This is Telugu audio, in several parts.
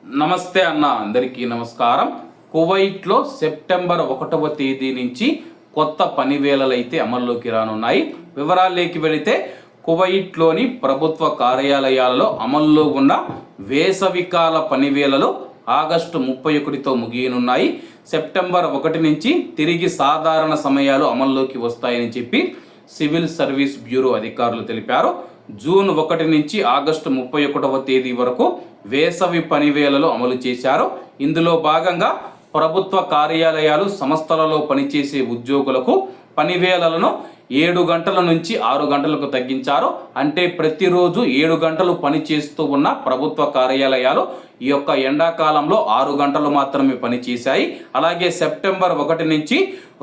నమస్తే అన్న, అందరికీ నమస్కారం. కువైట్లో సెప్టెంబర్ 1వ తేదీ నుంచి కొత్త పనివేళలు అయితే అమల్లోకి రానున్నాయి. వివరాల్లోకి వెళితే కువైట్లోని ప్రభుత్వ కార్యాలయాలలో అమల్లో ఉన్న వేసవికాల పనివేళలు ఆగస్టు 31తో ముగియనున్నాయి. సెప్టెంబర్ 1 నుంచి తిరిగి సాధారణ సమయాలు అమల్లోకి వస్తాయని చెప్పి సివిల్ సర్వీస్ బ్యూరో అధికారులు తెలిపారు. జూన్ 1 నుంచి ఆగస్టు 31వ తేదీ వరకు వేసవి పనివేళలు అమలు చేశారు. ఇందులో భాగంగా ప్రభుత్వ కార్యాలయాలు, సంస్థలలో పనిచేసే ఉద్యోగులకు పనివేళలను 7 గంటల నుంచి 6 గంటలకు తగ్గించారు. అంటే ప్రతిరోజు 7 గంటలు పనిచేస్తూ ఉన్న ప్రభుత్వ కార్యాలయాలు ఈ యొక్క ఎండాకాలంలో 6 గంటలు మాత్రమే పనిచేశాయి. అలాగే సెప్టెంబర్ 1 నుంచి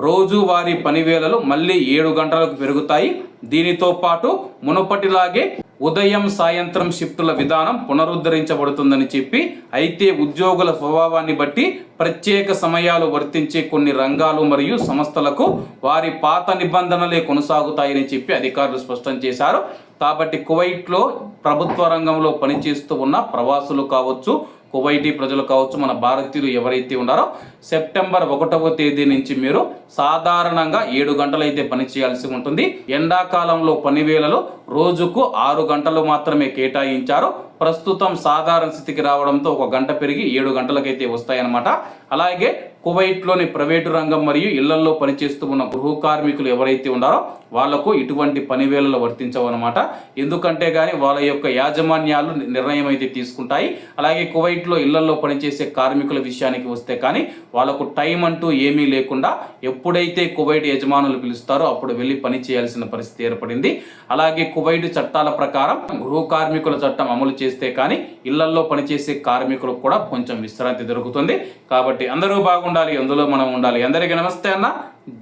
రోజువారీ పనివేళలు మళ్ళీ 7 గంటలకు పెరుగుతాయి. దీనితో పాటు మునుపటిలాగే ఉదయం సాయంత్రం షిఫ్టుల విధానం పునరుద్ధరించబడుతుందని చెప్పి, అయితే ఉద్యోగుల స్వభావాన్ని బట్టి ప్రత్యేక సమయాలు వర్తించే కొన్ని రంగాలు మరియు సంస్థలకు వారి పాత నిబంధనలే కొనసాగుతాయని చెప్పి అధికారులు స్పష్టం చేశారు. కాబట్టి కువైట్లో ప్రభుత్వ రంగంలో పనిచేస్తూ ఉన్న ప్రవాసులు కావచ్చు, కువైటీ ప్రజలు కావచ్చు, మన భారతీయులు ఎవరైతే ఉన్నారో సెప్టెంబర్ 1వ తేదీ నుంచి మీరు సాధారణంగా 7 గంటలు అయితే పని చేయాల్సి ఉంటుంది. ఎండాకాలంలో పనివేళలు రోజుకు 6 గంటలు మాత్రమే కేటాయించారు. ప్రస్తుతం సాధారణ స్థితికి రావడంతో 1 గంట పెరిగి 7 గంటలకైతే వస్తాయన్నమాట. అలాగే కువైట్లోని ప్రైవేటు రంగం మరియు ఇళ్లల్లో పనిచేస్తూ ఉన్న గృహ కార్మికులు ఎవరైతే ఉన్నారో వాళ్లకు ఇటువంటి పనివేళలు వర్తించవన్నమాట. ఎందుకంటే కానీ వాళ్ళ యొక్క యాజమాన్యాలు నిర్ణయం అయితే తీసుకుంటాయి. అలాగే కువైట్లో ఇళ్లలో పనిచేసే కార్మికుల విషయానికి వస్తే కానీ వాళ్ళకు టైం అంటూ ఏమీ లేకుండా ఎప్పుడైతే కువైట్ యజమానులు పిలుస్తారో అప్పుడు వెళ్ళి పని చేయాల్సిన పరిస్థితి ఏర్పడింది. అలాగే కువైట్ చట్టాల ప్రకారం గృహ కార్మికుల చట్టం అమలు చేస్తే కానీ ఇళ్లలో పనిచేసే కార్మికులకు కూడా కొంచెం విశ్రాంతి దొరుకుతుంది. కాబట్టి అందరూ బాగుండాలి, అందులో మనం ఉండాలి. అందరికీ నమస్తే అన్న,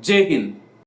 జై హింద్.